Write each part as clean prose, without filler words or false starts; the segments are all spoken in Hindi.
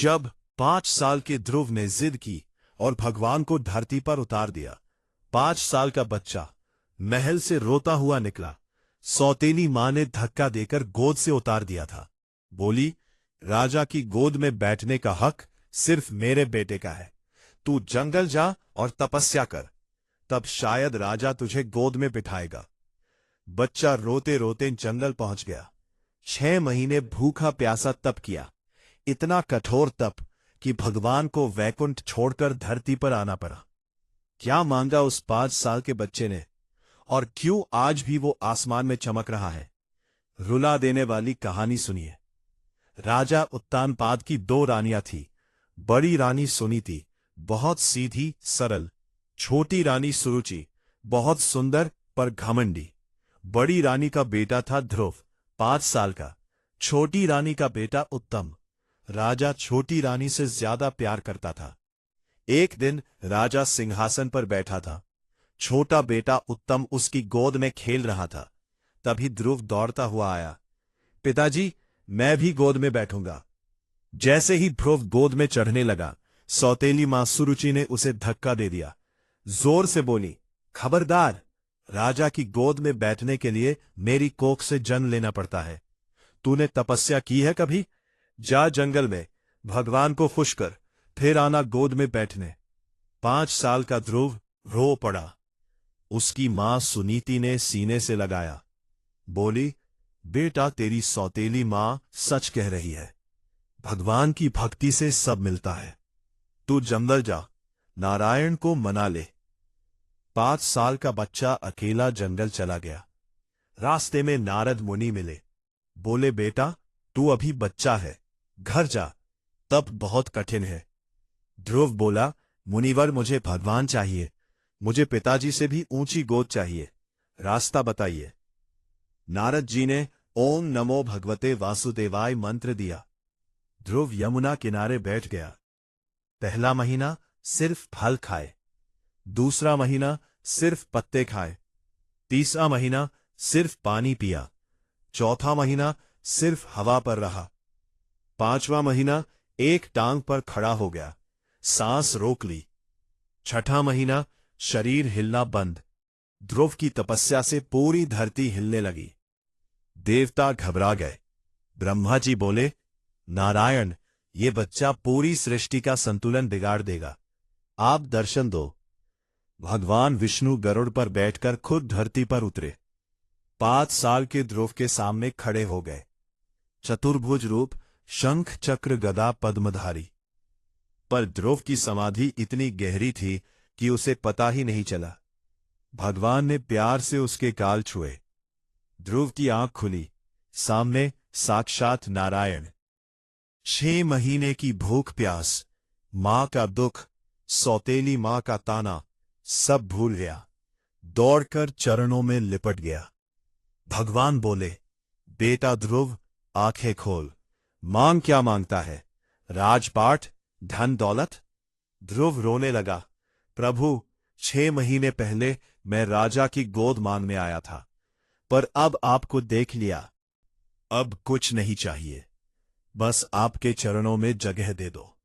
जब 5 साल के ध्रुव ने जिद की और भगवान को धरती पर उतार दिया, 5 साल का बच्चा महल से रोता हुआ निकला। सौतेली मां ने धक्का देकर गोद से उतार दिया था। बोली, राजा की गोद में बैठने का हक सिर्फ मेरे बेटे का है। तू जंगल जा और तपस्या कर, तब शायद राजा तुझे गोद में बिठाएगा। बच्चा रोते रोते जंगल पहुंच गया। 6 महीने भूखा प्यासा तप किया, इतना कठोर तप कि भगवान को वैकुंठ छोड़कर धरती पर आना पड़ा। क्या मांगा उस 5 साल के बच्चे ने, और क्यों आज भी वो आसमान में चमक रहा है? रुला देने वाली कहानी सुनिए। राजा उत्तानपाद की 2 रानियां थी। बड़ी रानी सुनीति बहुत सीधी सरल, छोटी रानी सुरुचि बहुत सुंदर पर घमंडी। बड़ी रानी का बेटा था ध्रुव, 5 साल का। छोटी रानी का बेटा उत्तम। राजा छोटी रानी से ज्यादा प्यार करता था। एक दिन राजा सिंहासन पर बैठा था। छोटा बेटा उत्तम उसकी गोद में खेल रहा था। तभी ध्रुव दौड़ता हुआ आया। पिताजी, मैं भी गोद में बैठूंगा। जैसे ही ध्रुव गोद में चढ़ने लगा, सौतेली मां सुरुचि ने उसे धक्का दे दिया। जोर से बोली, खबरदार, राजा की गोद में बैठने के लिए मेरी कोख से जन्म लेना पड़ता है। तूने तपस्या की है कभी? जा जंगल में भगवान को खुश कर, फिर आना गोद में बैठने। 5 साल का ध्रुव रो पड़ा। उसकी मां सुनीति ने सीने से लगाया। बोली, बेटा, तेरी सौतेली मां सच कह रही है। भगवान की भक्ति से सब मिलता है। तू जंगल जा, नारायण को मना ले। 5 साल का बच्चा अकेला जंगल चला गया। रास्ते में नारद मुनि मिले। बोले, बेटा, तू अभी बच्चा है, घर जा, तप बहुत कठिन है। ध्रुव बोला, मुनिवर, मुझे भगवान चाहिए। मुझे पिताजी से भी ऊंची गोद चाहिए। रास्ता बताइए। नारद जी ने ओम नमो भगवते वासुदेवाय मंत्र दिया। ध्रुव यमुना किनारे बैठ गया। पहला महीना सिर्फ फल खाए, दूसरा महीना सिर्फ पत्ते खाए, तीसरा महीना सिर्फ पानी पिया, चौथा महीना सिर्फ हवा पर रहा, 5वां महीना एक टांग पर खड़ा हो गया, सांस रोक ली, 6ठा महीना शरीर हिलना बंद। ध्रुव की तपस्या से पूरी धरती हिलने लगी। देवता घबरा गए। ब्रह्मा जी बोले, नारायण, ये बच्चा पूरी सृष्टि का संतुलन बिगाड़ देगा, आप दर्शन दो। भगवान विष्णु गरुड़ पर बैठकर खुद धरती पर उतरे। 5 साल के ध्रुव के सामने खड़े हो गए। चतुर्भुज रूप, शंख चक्र गदा पद्मधारी। पर ध्रुव की समाधि इतनी गहरी थी कि उसे पता ही नहीं चला। भगवान ने प्यार से उसके गाल छुए। ध्रुव की आंख खुली। सामने साक्षात नारायण। 6 महीने की भूख प्यास, मां का दुख, सौतेली मां का ताना, सब भूल गया। दौड़कर चरणों में लिपट गया। भगवान बोले, बेटा ध्रुव, आंखें खोल। मांग क्या मांगता है? राजपाट, धन दौलत? ध्रुव रोने लगा। प्रभु, 6 महीने पहले मैं राजा की गोद मांगने आया था, पर अब आपको देख लिया। अब कुछ नहीं चाहिए, बस आपके चरणों में जगह दे दो।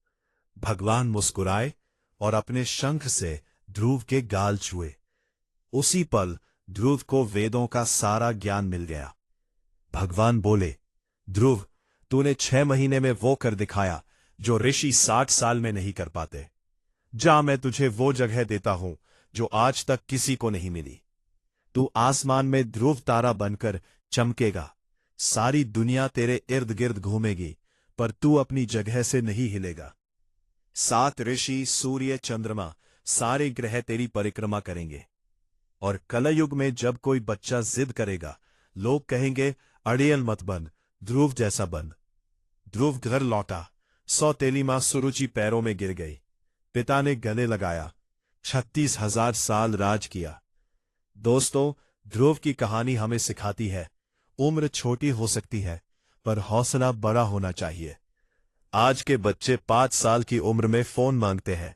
भगवान मुस्कुराए और अपने शंख से ध्रुव के गाल छुए। उसी पल ध्रुव को वेदों का सारा ज्ञान मिल गया। भगवान बोले, ध्रुव, तूने 6 महीने में वो कर दिखाया जो ऋषि 60 साल में नहीं कर पाते। जा, मैं तुझे वो जगह देता हूं जो आज तक किसी को नहीं मिली। तू आसमान में ध्रुव तारा बनकर चमकेगा। सारी दुनिया तेरे इर्द गिर्द घूमेगी, पर तू अपनी जगह से नहीं हिलेगा। 7 ऋषि, सूर्य, चंद्रमा, सारे ग्रह तेरी परिक्रमा करेंगे। और कलयुग में जब कोई बच्चा जिद करेगा, लोग कहेंगे, अड़ियल मत बन, ध्रुव जैसा बन। ध्रुव घर लौटा। सौतेली मां सुरुचि पैरों में गिर गई। पिता ने गले लगाया। 36,000 साल राज किया। दोस्तों, ध्रुव की कहानी हमें सिखाती है, उम्र छोटी हो सकती है, पर हौसला बड़ा होना चाहिए। आज के बच्चे 5 साल की उम्र में फोन मांगते हैं।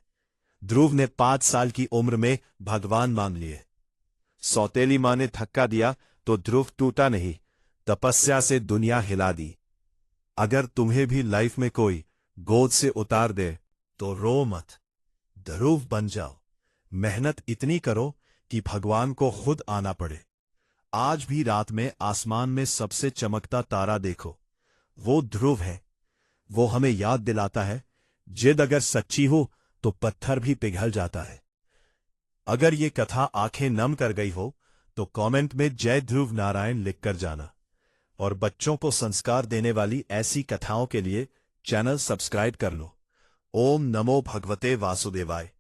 ध्रुव ने 5 साल की उम्र में भगवान मांग लिए। सौतेली मां ने धक्का दिया तो ध्रुव टूटा नहीं, तपस्या से दुनिया हिला दी। अगर तुम्हें भी लाइफ में कोई गोद से उतार दे तो रो मत, ध्रुव बन जाओ। मेहनत इतनी करो कि भगवान को खुद आना पड़े। आज भी रात में आसमान में सबसे चमकता तारा देखो, वो ध्रुव है। वो हमें याद दिलाता है, जिद अगर सच्ची हो तो पत्थर भी पिघल जाता है। अगर ये कथा आंखें नम कर गई हो तो कमेंट में जय ध्रुव नारायण लिखकर जाना। और बच्चों को संस्कार देने वाली ऐसी कथाओं के लिए चैनल सब्सक्राइब कर लो। ओम नमो भगवते वासुदेवाय।